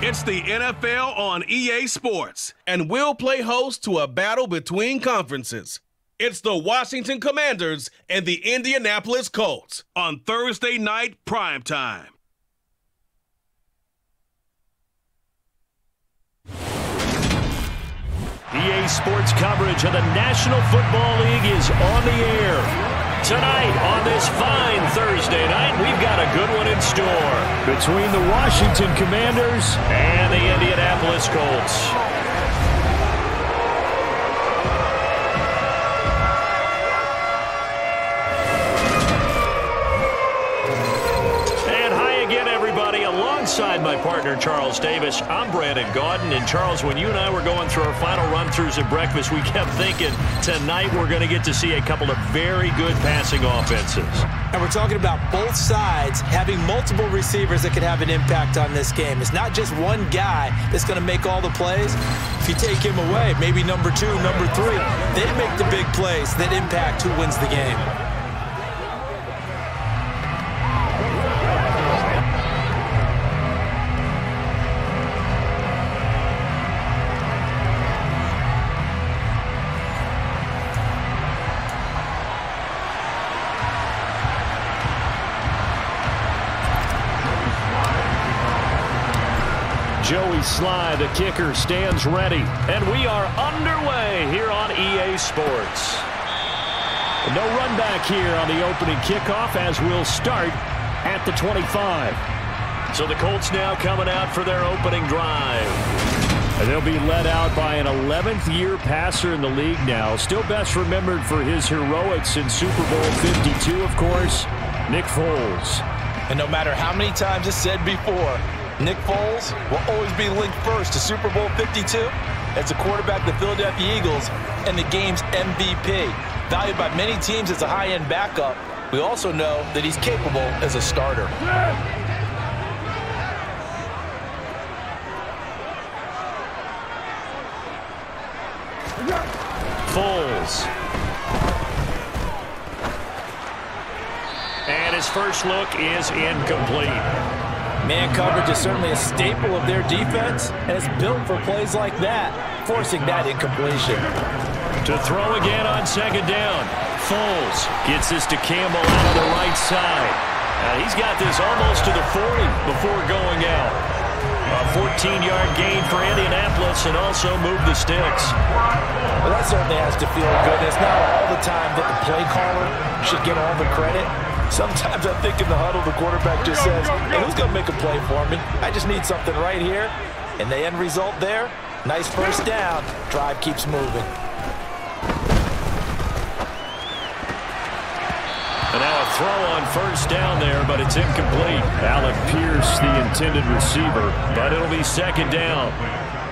It's the NFL on EA Sports, and we'll play host to a battle between conferences. It's the Washington Commanders and the Indianapolis Colts on Thursday night primetime. EA Sports coverage of the National Football League is on the air. Tonight, on this fine Thursday night, we've got a good one in store between the Washington Commanders and the Indianapolis Colts. Alongside my partner, Charles Davis, I'm Brandon Gaudin. And Charles, when you and I were going through our final run-throughs at breakfast, we kept thinking tonight we're going to get to see a couple of very good passing offenses. And we're talking about both sides having multiple receivers that could have an impact on this game. It's not just one guy that's going to make all the plays. If you take him away, maybe number 2, number 3, they make the big plays that impact who wins the game. Joey Sly, the kicker, stands ready. And we are underway here on EA Sports. No run back here on the opening kickoff as we'll start at the 25. So the Colts now coming out for their opening drive. And they'll be led out by an 11th-year passer in the league now. Still best remembered for his heroics in Super Bowl 52, of course, Nick Foles. And no matter how many times it's said before, Nick Foles will always be linked first to Super Bowl 52 as a quarterback of the Philadelphia Eagles and the game's MVP. Valued by many teams as a high-end backup, we also know that he's capable as a starter. Foles. And his first look is incomplete. Man coverage is certainly a staple of their defense, and it's built for plays like that, forcing that incompletion. To throw again on second down. Foles gets this to Campbell out on the right side. He's got this almost to the 40 before going out. A 14-yard gain for Indianapolis and also move the sticks. Well, that certainly has to feel good. It's not all the time that the play caller should get all the credit. Sometimes I think in the huddle, the quarterback just says, hey, who's going to make a play for me? I just need something right here. And the end result there, nice first down. Drive keeps moving. And now a throw on first down there, but it's incomplete. Alec Pierce, the intended receiver, but it'll be second down.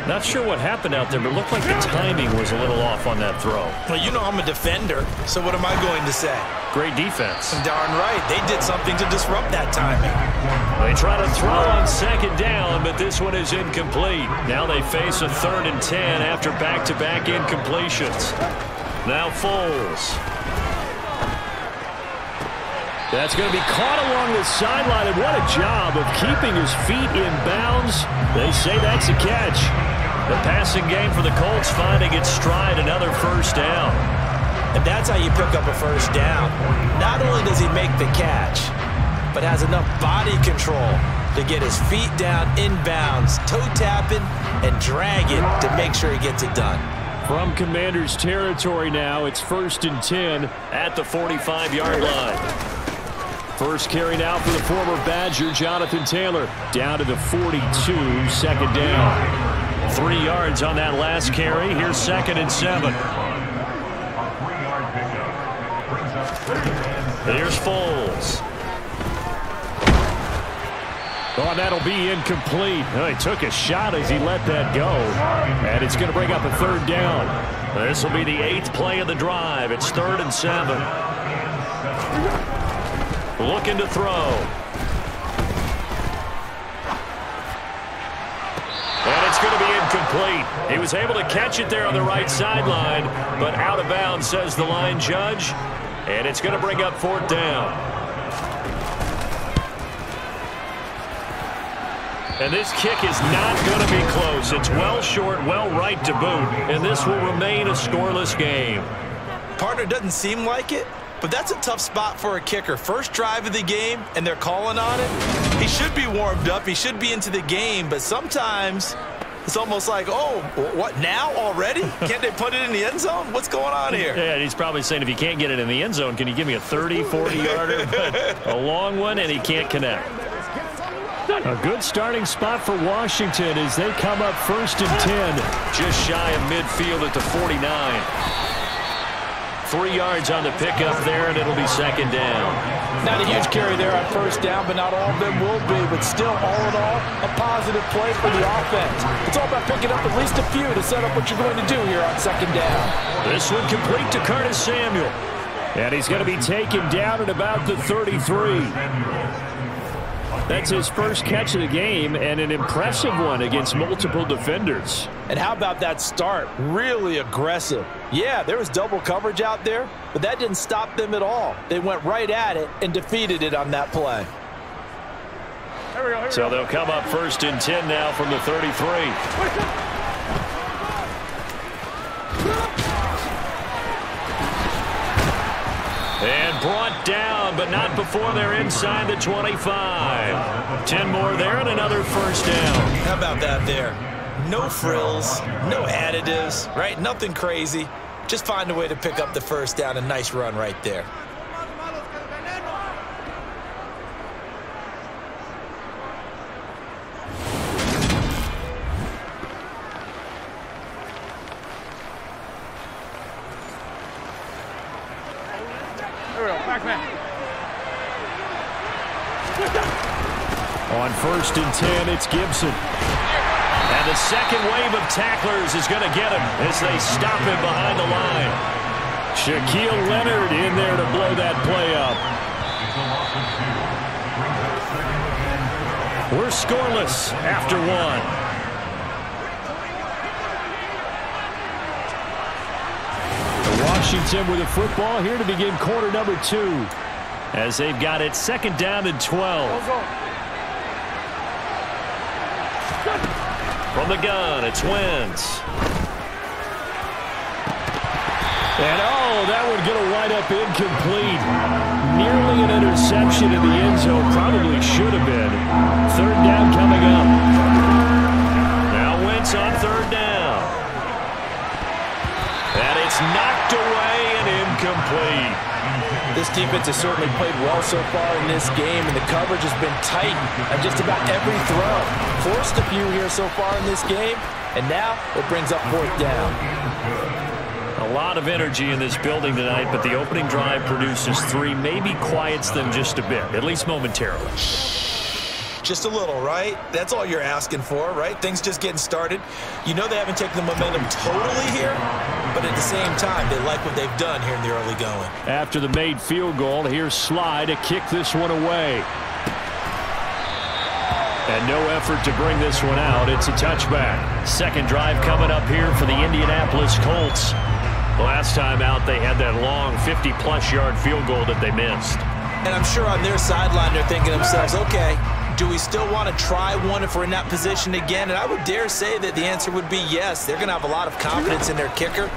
Not sure what happened out there, but it looked like the timing was a little off on that throw. Well, you know I'm a defender, so what am I going to say? Great defense. Darn right. They did something to disrupt that timing. They try to throw on second down, but this one is incomplete. Now they face a 3rd and 10 after back-to-back incompletions. Now Foles. That's going to be caught along the sideline, and what a job of keeping his feet in bounds. They say that's a catch. The passing game for the Colts finding its stride, another first down. And that's how you pick up a first down. Not only does he make the catch, but has enough body control to get his feet down in bounds, toe tapping and dragging to make sure he gets it done. From Commanders territory now, it's 1st and 10 at the 45-yard line. First carry now for the former Badger, Jonathan Taylor, down to the 42, second down. 3 yards on that last carry. Here's 2nd and 7. Here's Foles. Oh, that'll be incomplete. He took a shot as he let that go. And it's going to bring up a 3rd down. This will be the 8th play of the drive. It's 3rd and 7. Looking to throw. And it's going to be incomplete. He was able to catch it there on the right sideline, but out of bounds, says the line judge. And it's going to bring up 4th down. And this kick is not going to be close. It's well short, well right to boot, and this will remain a scoreless game. Partner, doesn't seem like it, but that's a tough spot for a kicker. First drive of the game, and they're calling on it. He should be warmed up. He should be into the game, but sometimes it's almost like, oh, what, now already? Can't they put it in the end zone? What's going on here? Yeah, and he's probably saying, if you can't get it in the end zone, can you give me a 30, 40-yarder? But a long one, and he can't connect. A good starting spot for Washington as they come up 1st and 10. Just shy of midfield at the 49. 3 yards on the pickup there, and it'll be 2nd down. Not a huge carry there on 1st down, but not all of them will be. But still, all in all, a positive play for the offense. It's all about picking up at least a few to set up what you're going to do here on 2nd down. This one complete to Curtis Samuel. And he's going to be taken down at about the 33. That's his first catch of the game, and an impressive one against multiple defenders. And how about that start? Really aggressive. Yeah, there was double coverage out there, but that didn't stop them at all. They went right at it and defeated it on that play. So they'll come up 1st and 10 now from the 33. And brought down, but not before they're inside the 25. 10 more there and another 1st down. How about that there? No frills, no additives, right? Nothing crazy. Just find a way to pick up the 1st down. A nice run right there. On 1st and 10, it's Gibson. And the second wave of tacklers is going to get him as they stop him behind the line. Shaquille Leonard in there to blow that play up. We're scoreless after 1. Washington with the football here to begin quarter number 2. As they've got it 2nd down and 12. From the gun, it's Wentz. And that would get a wide up incomplete. Nearly an interception in the end zone. Probably should have been. 3rd down coming up. Now Wentz on 3rd down. And it's knocked away and incomplete. This defense has certainly played well so far in this game, and the coverage has been tight on just about every throw. Forced a few here so far in this game, and now it brings up 4th down. A lot of energy in this building tonight, but the opening drive produces 3, maybe quiets them just a bit, at least momentarily. Just a little, right? That's all you're asking for, right? Things just getting started. You know they haven't taken the momentum totally here, but at the same time, they like what they've done here in the early going. After the made field goal, here's Sly to kick this one away. And no effort to bring this one out. It's a touchback. 2nd drive coming up here for the Indianapolis Colts. Last time out, they had that long 50-plus yard field goal that they missed. And I'm sure on their sideline, they're thinking to themselves, okay, do we still want to try one if we're in that position again? And I would dare say that the answer would be yes. They're going to have a lot of confidence in their kicker.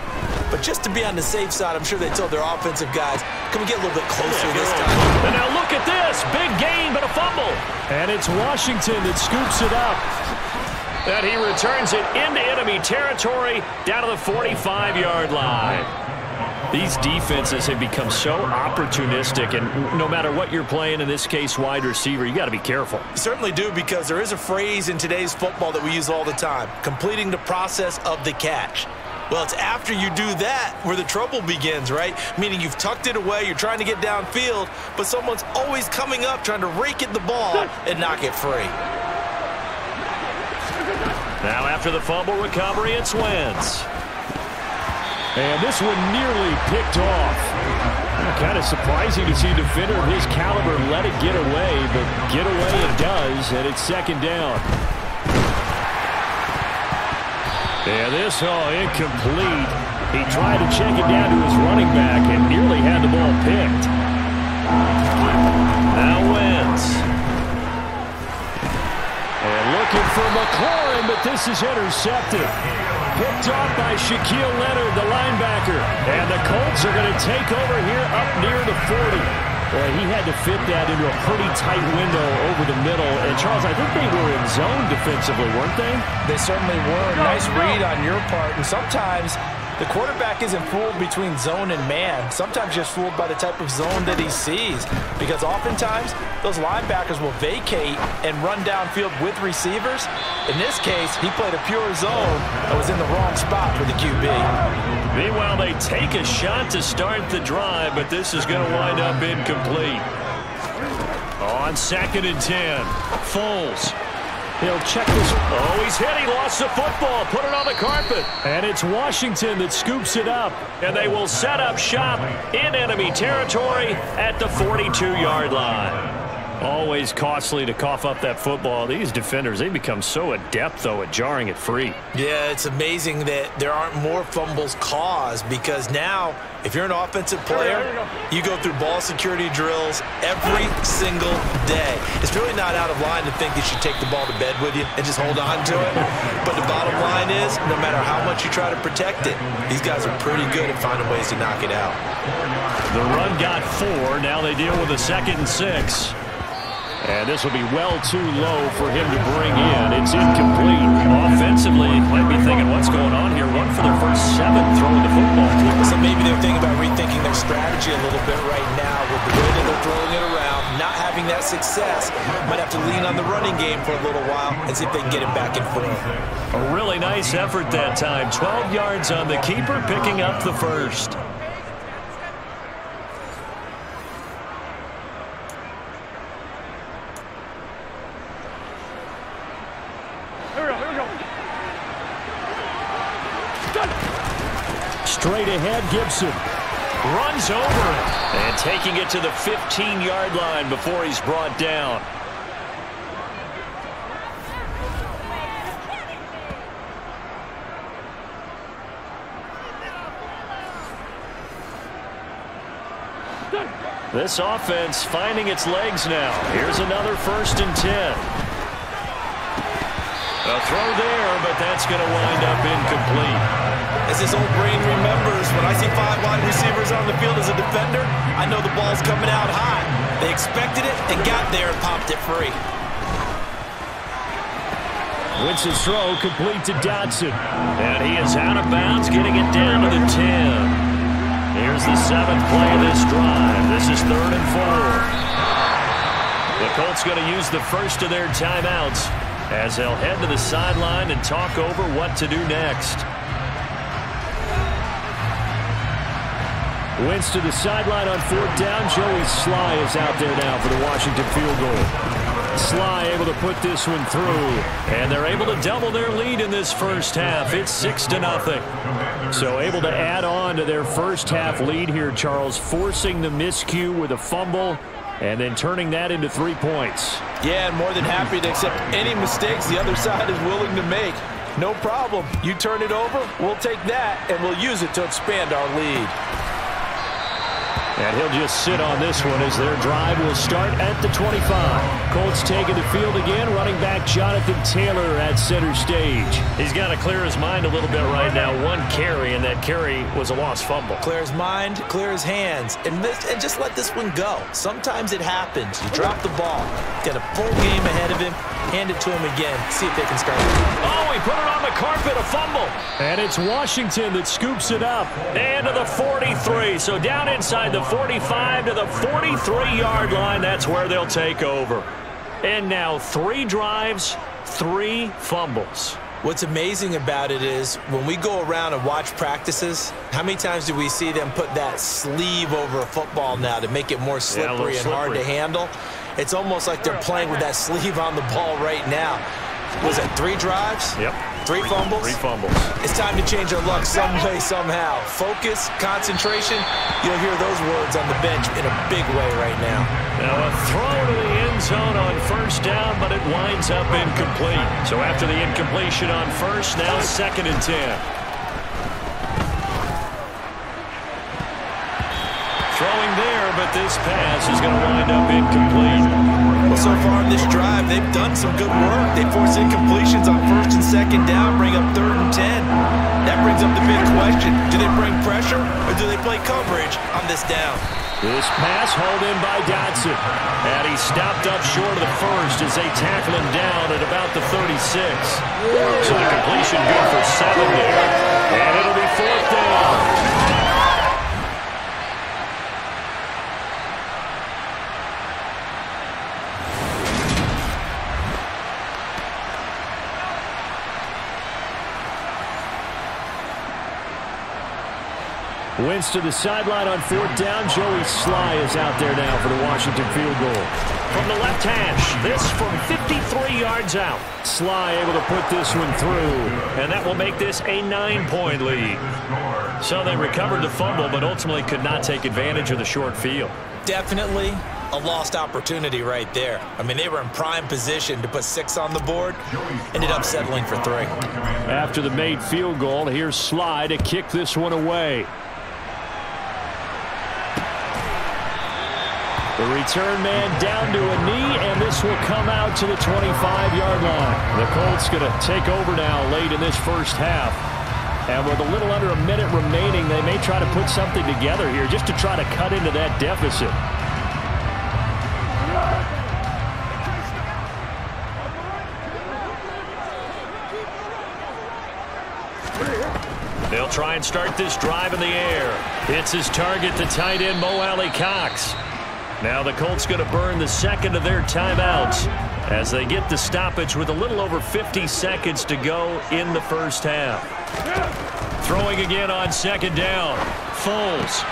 But just to be on the safe side, I'm sure they told their offensive guys, can we get a little bit closer this time? And now look at this. Big gain, but a fumble. And it's Washington that scoops it up. And he returns it into enemy territory down to the 45-yard line. These defenses have become so opportunistic, and no matter what you're playing, in this case wide receiver, you got to be careful. You certainly do, because there is a phrase in today's football that we use all the time, completing the process of the catch. Well, it's after you do that where the trouble begins, right? Meaning you've tucked it away, you're trying to get downfield, but someone's always coming up trying to rake at the ball and knock it free. Now after the fumble recovery, it's Wentz. And this one nearly picked off. Kind of surprising to see a defender of his caliber let it get away, but get away it does, and it's 2nd down. And this, incomplete. He tried to check it down to his running back and nearly had the ball picked. Now Wentz. And look this is intercepted. Picked off by Shaquille Leonard, the linebacker. And the Colts are going to take over here up near the 40. Boy, he had to fit that into a pretty tight window over the middle. And, Charles, I think they were in zone defensively, weren't they? They certainly were. Nice read on your part. And sometimes the quarterback isn't fooled between zone and man. Sometimes just fooled by the type of zone that he sees. Because oftentimes, those linebackers will vacate and run downfield with receivers. In this case, he played a pure zone that was in the wrong spot for the QB. Meanwhile, they take a shot to start the drive, but this is going to wind up incomplete. On 2nd and 10, Foles. He'll check this. Oh, he's hit. He lost the football. Put it on the carpet. And it's Washington that scoops it up. And they will set up shop in enemy territory at the 42-yard line. Always costly to cough up that football. These defenders, they become so adept, though, at jarring it free. Yeah, it's amazing that there aren't more fumbles caused, because now, if you're an offensive player, you go through ball security drills every single day. It's really not out of line to think you should take the ball to bed with you and just hold on to it. But the bottom line is, no matter how much you try to protect it, these guys are pretty good at finding ways to knock it out. The run got 4. Now they deal with a 2nd and 6. And this will be well too low for him to bring in. It's incomplete. Offensively, might be thinking, what's going on here? One for their first 7 throwing the football. So maybe they're thinking about rethinking their strategy a little bit right now with the way that they're throwing it around, not having that success. Might have to lean on the running game for a little while and see if they can get it back in form. A really nice effort that time. 12 yards on the keeper, picking up the first. Straight ahead, Gibson runs over it and taking it to the 15-yard line before he's brought down. This offense finding its legs now. Here's another 1st and 10. A throw there, but that's going to wind up incomplete. As his old brain remembers, when I see 5 wide receivers on the field as a defender, I know the ball's coming out high. They expected it and got there and popped it free. Winston's throw complete to Dodson. And he is out of bounds, getting it down to the 10. Here's the 7th play of this drive. This is 3rd and 4. The Colts going to use the first of their timeouts as they'll head to the sideline and talk over what to do next. Wentz to the sideline on 4th down. Joey Sly is out there now for the Washington field goal. Sly able to put this one through, and they're able to double their lead in this first half. It's 6-0. So able to add on to their first half lead here, Charles, forcing the miscue with a fumble and then turning that into 3 points. Yeah, and more than happy to accept any mistakes the other side is willing to make. No problem. You turn it over, we'll take that, and we'll use it to expand our lead. And he'll just sit on this one as their drive will start at the 25. Colts taking the field again. Running back Jonathan Taylor at center stage. He's got to clear his mind a little bit right now. 1 carry, and that carry was a lost fumble. Clear his mind, clear his hands, and just let this one go. Sometimes it happens. You drop the ball. Got a full game ahead of him. Hand it to him again. See if they can start. Oh, he put it on the carpet. A fumble. And it's Washington that scoops it up. And to the 43. So down inside the 45 to the 43-yard line. That's where they'll take over. And now 3 drives, 3 fumbles. What's amazing about it is when we go around and watch practices, how many times do we see them put that sleeve over a football now to make it more slippery and hard to handle? It's almost like they're playing with that sleeve on the ball right now. Was it 3 drives? Yep. 3 fumbles? 3 fumbles. It's time to change our luck some way, somehow. Focus, concentration, you'll hear those words on the bench in a big way right now. Now a throw to the end zone on 1st down, but it winds up incomplete. So after the incompletion on 1st, now 2nd and 10. Throwing there, but this pass is going to wind up incomplete. Well, so far in this drive. They've done some good work. They force incompletions on 1st and 2nd down, bring up 3rd and 10. That brings up the big question. Do they bring pressure or do they play coverage on this down? This pass hauled in by Dotson. And he stopped up short of the first as they tackle him down at about the 36. So the completion good for 7 there. And it'll be 4th down. Wentz to the sideline on 4th down. Joey Sly is out there now for the Washington field goal. From the left hash, this from 53 yards out. Sly able to put this one through, and that will make this a 9-point lead. So they recovered the fumble, but ultimately could not take advantage of the short field. Definitely a lost opportunity right there. I mean, they were in prime position to put 6 on the board, ended up settling for 3. After the made field goal, here's Sly to kick this one away. The return man down to a knee, and this will come out to the 25-yard line. The Colts going to take over now late in this first half. And with a little under a minute remaining, they may try to put something together here just to try to cut into that deficit. They'll try and start this drive in the air. It's his target, the tight end, Mo Alley-Cox. Now the Colts going to burn the second of their timeouts as they get the stoppage with a little over 50 seconds to go in the first half. Throwing again on 2nd down. Foles.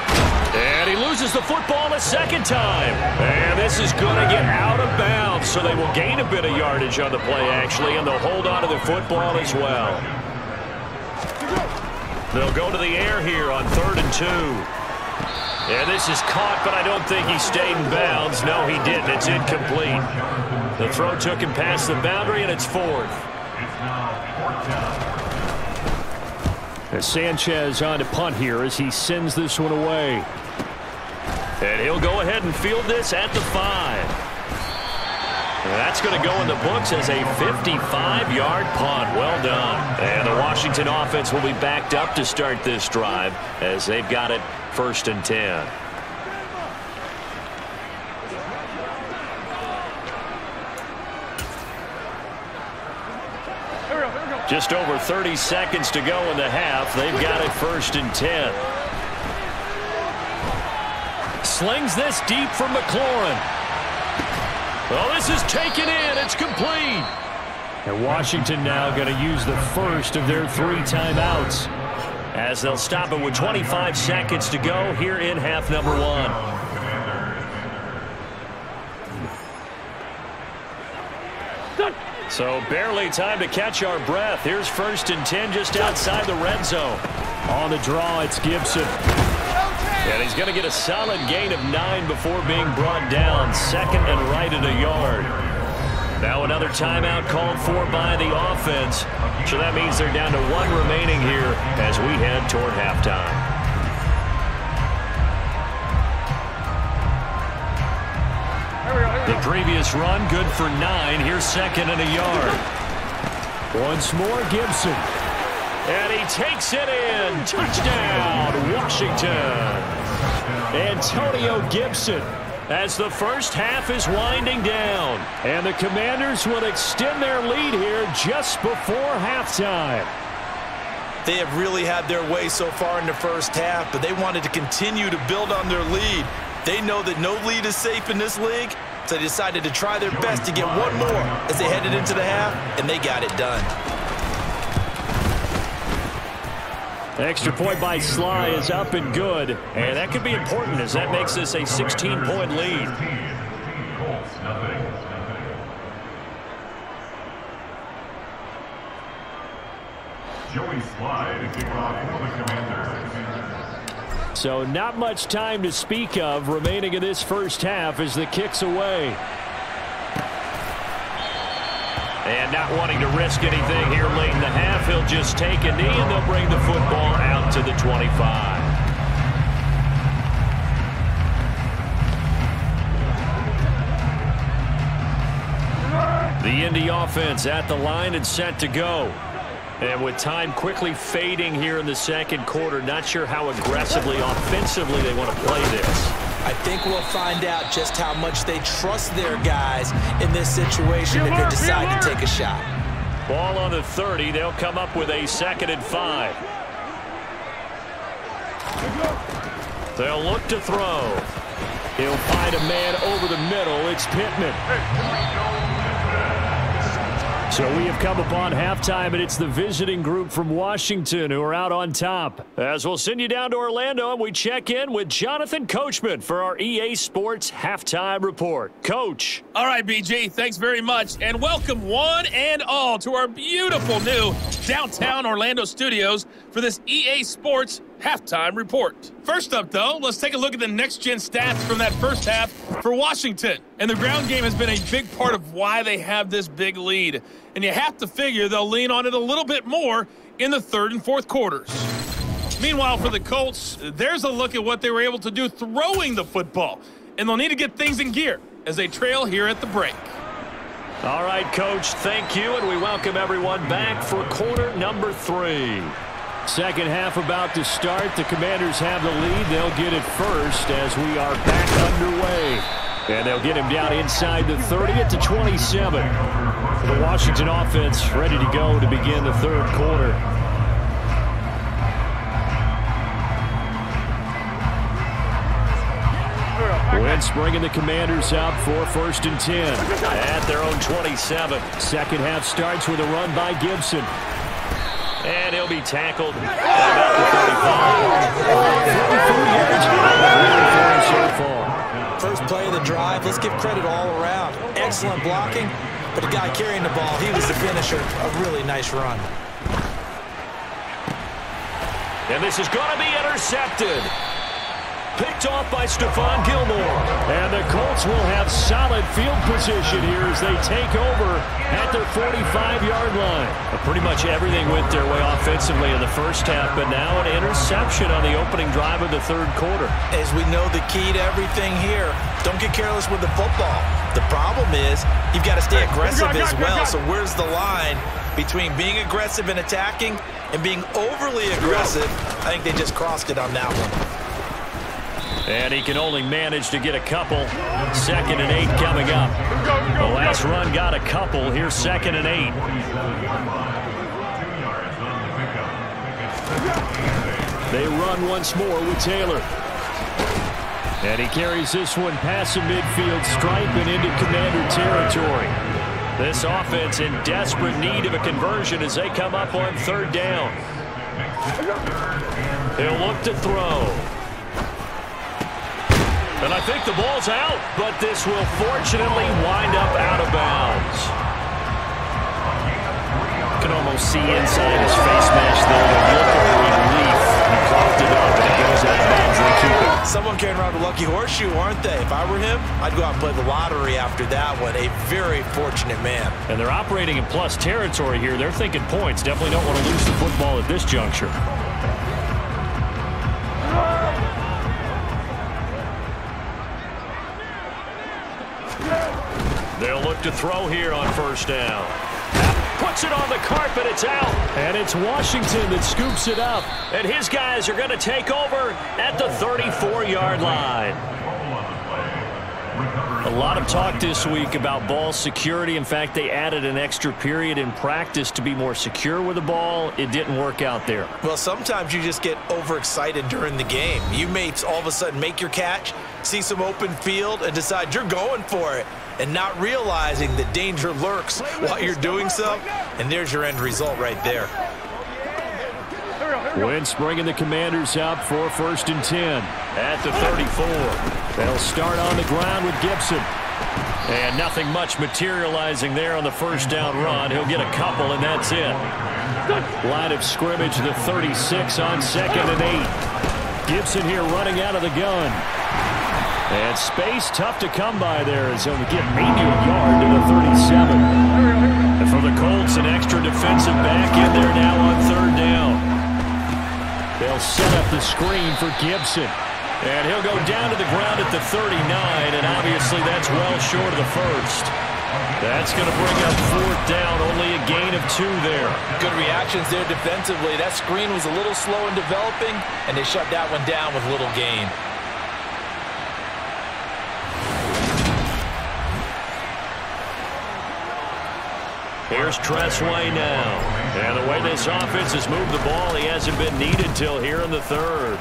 And he loses the football a second time. And this is going to get out of bounds, so they will gain a bit of yardage on the play, actually, and they'll hold on to the football as well. They'll go to the air here on 3rd and 2. And this is caught, but I don't think he stayed in bounds. No, he didn't. It's incomplete. The throw took him past the boundary, and it's 4th. As Sanchez on to punt here as he sends this one away. And he'll go ahead and field this at the 5. And that's going to go in the books as a 55-yard punt. Well done. And the Washington offense will be backed up to start this drive as they've got it 1st and 10. Just over 30 seconds to go in the half. They've got it 1st and 10. Slings this deep from McLaurin. Well, this is taken in. It's complete. And Washington now going to use the first of their 3 timeouts as they'll stop it with 25 seconds to go here in half number 1. So barely time to catch our breath. Here's 1st and 10 just outside the red zone. On the draw, it's Gibson. And he's going to get a solid gain of 9 before being brought down. 2nd and right at a yard. Now another timeout called for by the offense. So that means they're down to 1 remaining here as we head toward halftime. The previous run good for 9. Here's 2nd and a yard. Once more, Gibson. And he takes it in. Touchdown, Washington. Antonio Gibson as the first half is winding down. And the Commanders will extend their lead here just before halftime. They have really had their way so far in the first half, but they wanted to continue to build on their lead. They know that no lead is safe in this league, so they decided to try their best to get 1 more as they headed into the half, and they got it done. Extra point by Sly is up and good, and that could be important as that makes this a 16-point lead. Joey Sly to kick off for the Commanders. So not much time to speak of remaining in this first half as the kick's away. And not wanting to risk anything here late in the half, he'll just take a knee and they'll bring the football out to the 25. Indy offense at the line and set to go. And with time quickly fading here in the second quarter, not sure how aggressively, offensively they want to play this. I think we'll find out just how much they trust their guys in this situation if they decide to take a shot. Ball on the 30. They'll come up with a 2nd and 5. They'll look to throw. He'll find a man over the middle. It's Pittman. So we have come upon halftime, and it's the visiting group from Washington who are out on top. As we'll send you down to Orlando, and we check in with Jonathan Coachman for our EA Sports Halftime Report. Coach. All right, BG, thanks very much, and welcome one and all to our beautiful new downtown Orlando studios for this EA Sports Halftime Report. First up, though, let's take a look at the next-gen stats from that first half for Washington. And the ground game has been a big part of why they have this big lead. And you have to figure they'll lean on it a little bit more in the third and fourth quarters. Meanwhile, for the Colts, there's a look at what they were able to do throwing the football. And they'll need to get things in gear as they trail here at the break. All right, Coach, thank you, and we welcome everyone back for quarter number 3. Second half about to start. The Commanders have the lead. They'll get it first as we are back underway. And they'll get him down inside the 30 at the 27. The Washington offense ready to go to begin the third quarter. Wentz bringing the Commanders out for 1st and 10 at their own 27. Second half starts with a run by Gibson. And he'll be tackled at about the 35. 44 yards First play of the drive, let's give credit all around. Excellent blocking, but the guy carrying the ball, he was the finisher. A really nice run. And this is going to be intercepted. Picked off by Stephon Gilmore. And the Colts will have solid field position here as they take over at their 45-yard line. Pretty much everything went their way offensively in the first half, but now an interception on the opening drive of the third quarter. As we know, the key to everything here, don't get careless with the football. The problem is you've got to stay aggressive as well. So where's the line between being aggressive and attacking and being overly aggressive? I think they just crossed it on that one. And he can only manage to get a couple. 2nd and 8 coming up. The last run got a couple. Here's 2nd and 8. They run once more with Taylor. And he carries this one past the midfield stripe and into Commander territory. This offense in desperate need of a conversion as they come up on 3rd down. He'll look to throw. And I think the ball's out, but this will fortunately wind up out of bounds. You can almost see inside his face mask there the look of relief. He coughed it up, and it goes out of bounds. They keep it. Someone carrying around a lucky horseshoe, aren't they? If I were him, I'd go out and play the lottery after that one. A very fortunate man. And they're operating in plus territory here. They're thinking points. Definitely don't want to lose the football at this juncture. They'll look to throw here on 1st down. Puts it on the carpet. It's out. And it's Washington that scoops it up. And his guys are going to take over at the 34-yard line. A lot of talk this week about ball security. In fact, they added an extra period in practice to be more secure with the ball. It didn't work out there. Well, sometimes you just get overexcited during the game. You may all of a sudden make your catch, see some open field, and decide you're going for it, and not realizing the danger lurks while you're doing so, and there's your end result right there. Wentz bringing the Commanders out for 1st and 10 at the 34. They'll start on the ground with Gibson. And nothing much materializing there on the 1st down run. He'll get a couple, and that's it. Line of scrimmage, the 36 on 2nd and 8. Gibson here running out of the gun. And space tough to come by there as he'll get maybe a yard to the 37. And for the Colts, an extra defensive back in there now on 3rd down. They'll set up the screen for Gibson. And he'll go down to the ground at the 39, and obviously that's well short of the 1st. That's going to bring up 4th down, only a gain of 2 there. Good reactions there defensively. That screen was a little slow in developing, and they shut that one down with little gain. Here's Tressway now. And the way this offense has moved the ball, he hasn't been needed till here in the 3rd.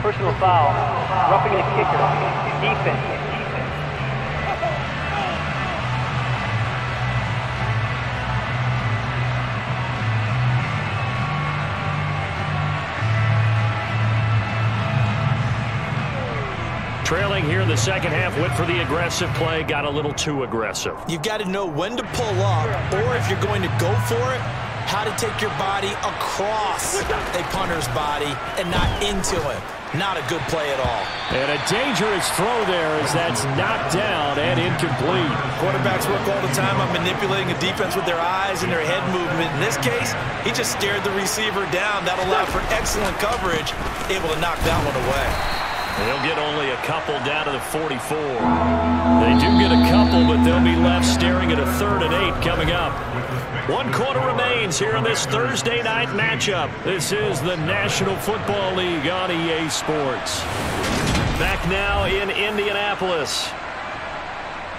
Personal foul, roughing the kicker, defense. Trailing here in the second half, went for the aggressive play, got a little too aggressive. You've got to know when to pull up, or if you're going to go for it, how to take your body across a punter's body and not into him. Not a good play at all. And a dangerous throw there as that's knocked down and incomplete. Quarterbacks work all the time on manipulating a defense with their eyes and their head movement. In this case, he just stared the receiver down. That allowed for excellent coverage, able to knock that one away. They'll get only a couple down to the 44. They do get a couple, but they'll be left staring at a 3rd and 8 coming up. 1 quarter remains here in this Thursday night matchup. This is the National Football League on EA Sports. Back now in Indianapolis.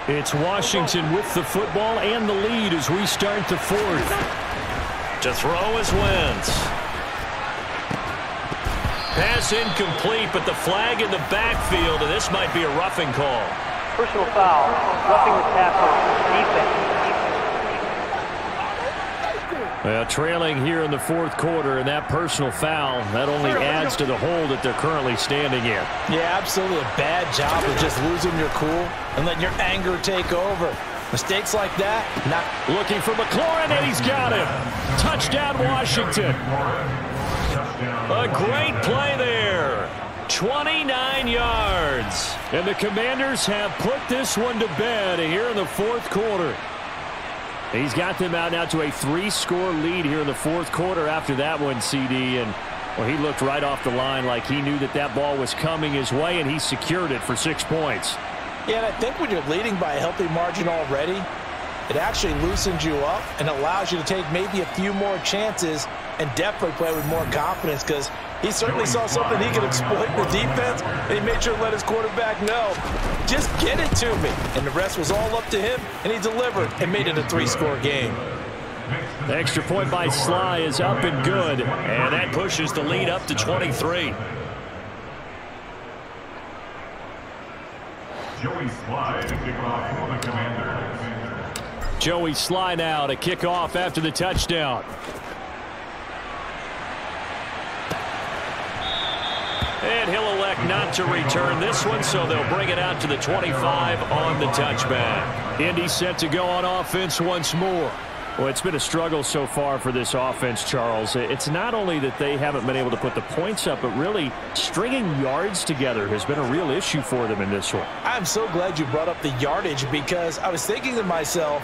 It's Washington with the football and the lead as we start the 4th. To throw is Wentz. Pass incomplete, but the flag in the backfield, and this might be a roughing call. Personal foul, roughing the passer, defense. Well, trailing here in the 4th quarter, and that personal foul, that only adds to the hole that they're currently standing in. Yeah, absolutely a bad job of just losing your cool and letting your anger take over. Mistakes like that, not looking for McLaurin, and he's got him. Touchdown, Washington. A great play there. 29 yards. And the Commanders have put this one to bed here in the 4th quarter. He's got them out now to a 3-score lead here in the 4th quarter after that one, CD. And, well, he looked right off the line like he knew that that ball was coming his way, and he secured it for 6 points. Yeah, and I think when you're leading by a healthy margin already, it actually loosens you up and allows you to take maybe a few more chances and definitely play with more confidence, because he certainly saw something he could exploit in the defense, and he made sure to let his quarterback know, just get it to me. And the rest was all up to him, and he delivered and made it a 3-score game. The extra point by Sly is up and good, and that pushes the lead up to 23. Joey Sly to kick off for the Commanders. Joey Sly now to kick off after the touchdown. And he'll elect not to return this one, so they'll bring it out to the 25 on the touchback. Indy set to go on offense once more. Well, it's been a struggle so far for this offense, Charles. It's not only that they haven't been able to put the points up, but really stringing yards together has been a real issue for them in this one. I'm so glad you brought up the yardage, because I was thinking to myself,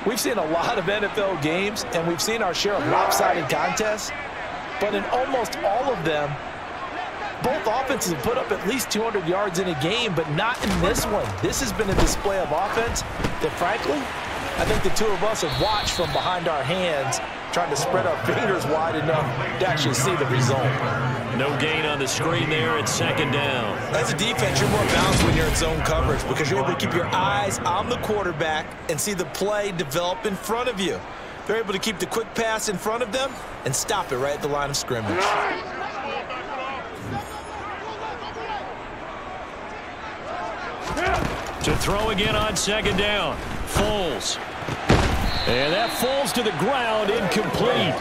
we've seen a lot of NFL games, and we've seen our share of lopsided contests, but in almost all of them, both offenses have put up at least 200 yards in a game, but not in this one. This has been a display of offense that, frankly, I think the two of us have watched from behind our hands, trying to spread our fingers wide enough to actually see the result. No gain on the screen there. It's 2nd down. As a defense, you're more balanced when you're in zone coverage, because you're able to keep your eyes on the quarterback and see the play develop in front of you. They're able to keep the quick pass in front of them and stop it right at the line of scrimmage. To throw again on 2nd down. Foles. And that falls to the ground, incomplete.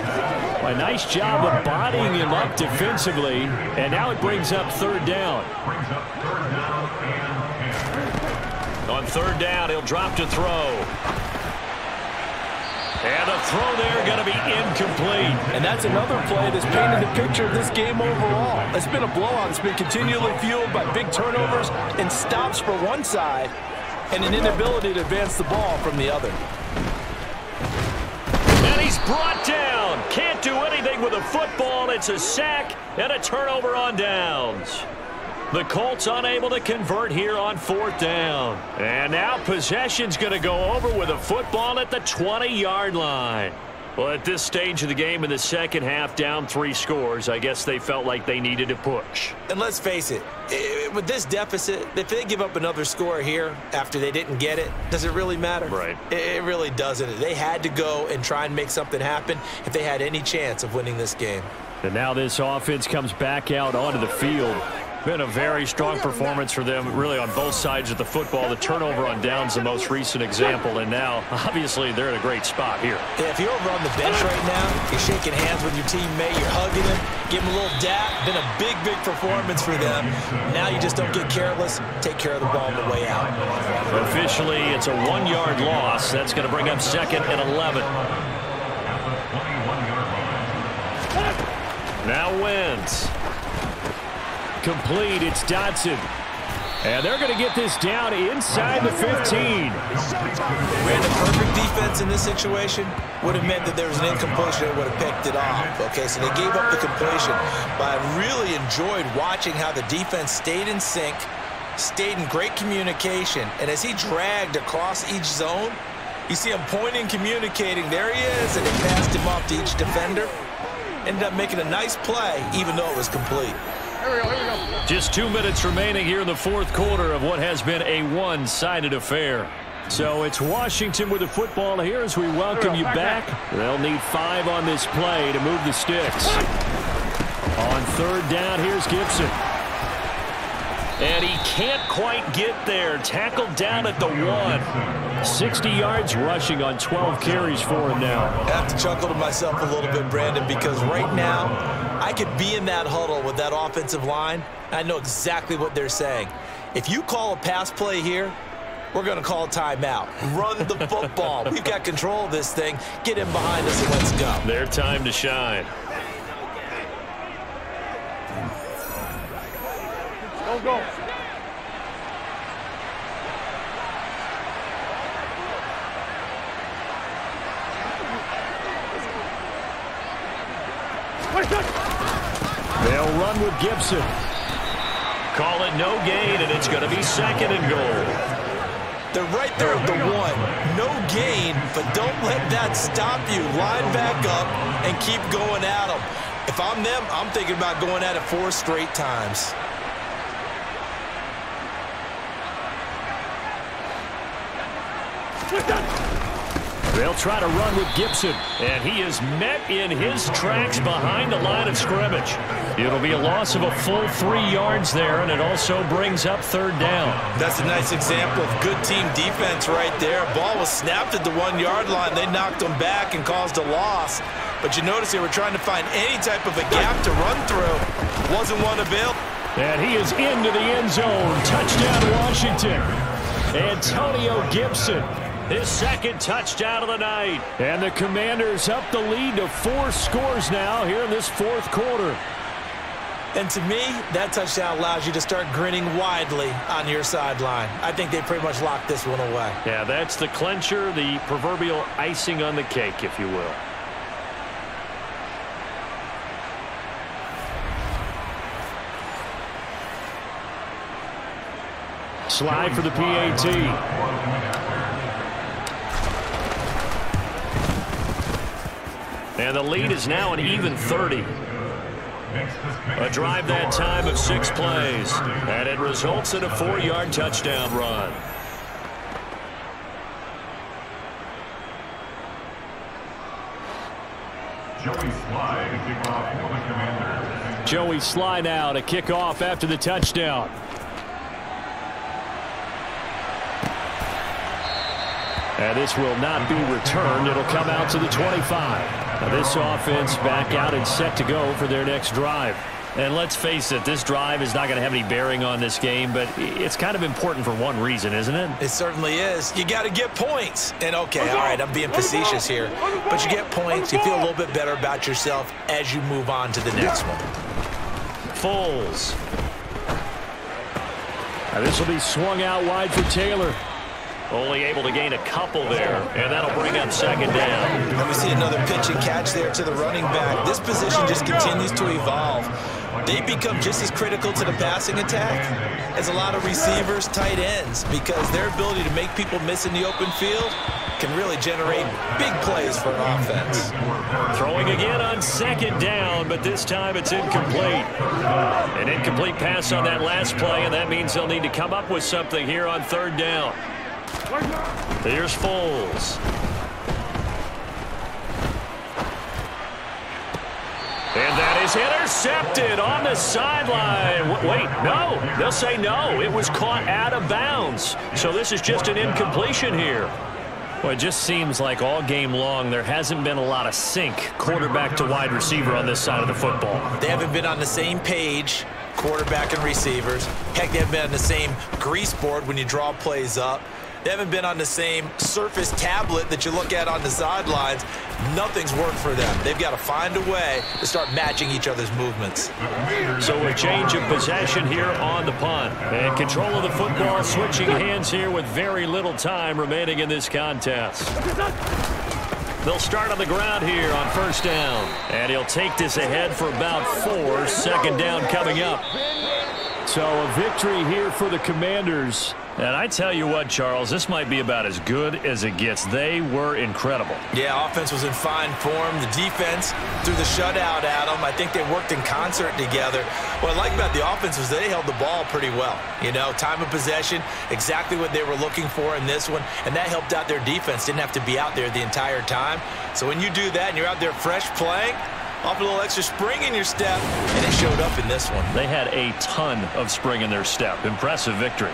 A nice job of bodying him up defensively. And now it brings up 3rd down. On 3rd down, he'll drop to throw. And the throw there going to be incomplete. And that's another play that's painted the picture of this game overall. It's been a blowout. It's been continually fueled by big turnovers and stops for one side, and an inability to advance the ball from the other. And he's brought down. Can't do anything Cleveland with a football. It's a sack and a turnover on downs. The Colts unable to convert here on 4th down. And now possession's going to go over with a football at the 20-yard line. Well, at this stage of the game in the second half, down 3 scores, I guess they felt like they needed to push. And let's face it, with this deficit, if they give up another score here after they didn't get it, does it really matter? Right. It really doesn't. They had to go and try and make something happen if they had any chance of winning this game. And now this offense comes back out onto the field. Been a very strong performance for them, really, on both sides of the football. The turnover on downs, the most recent example, and now, obviously, they're in a great spot here. Yeah, if you're over on the bench right now, you're shaking hands with your teammate, you're hugging him, give him a little dap. Been a big, big performance for them. Now you just don't get careless. Take care of the ball on the way out. Officially, it's a 1-yard loss. That's going to bring up 2nd and 11. Now wins. Complete, it's Dotson. And they're going to get this down inside the 15. Ran the perfect defense in this situation. Would have meant that there was an incompletion that would have picked it off. Okay, so they gave up the completion. But I really enjoyed watching how the defense stayed in sync, stayed in great communication. And as he dragged across each zone, you see him pointing, communicating. There he is, and they passed him off to each defender. Ended up making a nice play, even though it was complete. Here we go. Just 2 minutes remaining here in the 4th quarter of what has been a one-sided affair. So it's Washington with the football here as we welcome you back. They'll need 5 on this play to move the sticks. On 3rd down, here's Gibson. And he can't quite get there. Tackled down at the 1. 60 yards rushing on 12 carries for him now. I have to chuckle to myself a little bit, Brandon, because right now I could be in that huddle with that offensive line. I know exactly what they're saying. If you call a pass play here, we're going to call a timeout. Run the football. We've got control of this thing. Get in behind us and let's go. Their time to shine. Go. They'll run with Gibson. Call it no gain, and it's going to be 2nd and goal. They're right there at the 1. No gain, but don't let that stop you. Line back up and keep going at them. If I'm them, I'm thinking about going at it 4 straight times. They'll try to run with Gibson, and he is met in his tracks behind the line of scrimmage. It'll be a loss of a full 3 yards there, and it also brings up 3rd down. That's a nice example of good team defense right there. Ball was snapped at the 1-yard line. They knocked them back and caused a loss. But you notice they were trying to find any type of a gap to run through. Wasn't one available. And he is into the end zone. Touchdown, Washington. Antonio Gibson. His 2nd touchdown of the night. And the Commanders up the lead to 4 scores now here in this 4th quarter. And to me, that touchdown allows you to start grinning widely on your sideline. I think they pretty much locked this one away. Yeah, that's the clincher, the proverbial icing on the cake, if you will. Slide for the PAT. And the lead is now an even 30. A drive that time of 6 plays. And it results in a 4-yard touchdown run. Joey Slye to kick off for the Commanders. Joey Slye now to kick off after the touchdown. And this will not be returned. It'll come out to the 25. Now this offense back out and set to go for their next drive. And let's face it, this drive is not going to have any bearing on this game, but it's kind of important for one reason, isn't it? It certainly is. You got to get points. And, okay, all right, I'm being facetious here. But you get points, you feel a little bit better about yourself as you move on to the next one. Foles. Now this will be swung out wide for Taylor. Only able to gain a couple there, and that'll bring up second down. And we see another pitch and catch there to the running back. This position just continues to evolve. They become just as critical to the passing attack as a lot of receivers, tight ends, because their ability to make people miss in the open field can really generate big plays for an offense. Throwing again on second down, but this time it's incomplete. An incomplete pass on that last play, and that means they'll need to come up with something here on third down. Here's Foles. And that is intercepted on the sideline. Wait, no. They'll say no. It was caught out of bounds. So this is just an incompletion here. Well, it just seems like all game long there hasn't been a lot of sync quarterback to wide receiver on this side of the football. They haven't been on the same page, quarterback and receivers. Heck, they haven't been on the same grease board when you draw plays up. They haven't been on the same surface tablet that you look at on the sidelines. Nothing's worked for them. They've got to find a way to start matching each other's movements. So a change of possession here on the punt. And control of the football switching hands here with very little time remaining in this contest. They'll start on the ground here on first down. And he'll take this ahead for about 4. Second down coming up. So a victory here for the Commanders. And I tell you what, Charles, this might be about as good as it gets. They were incredible. Yeah, offense was in fine form. The defense threw the shutout at them. I think they worked in concert together. What I like about the offense was they held the ball pretty well. You know, time of possession, exactly what they were looking for in this one, and that helped out their defense. Didn't have to be out there the entire time. So when you do that and you're out there fresh playing, off a little extra spring in your step, and it showed up in this one. They had a ton of spring in their step. Impressive victory.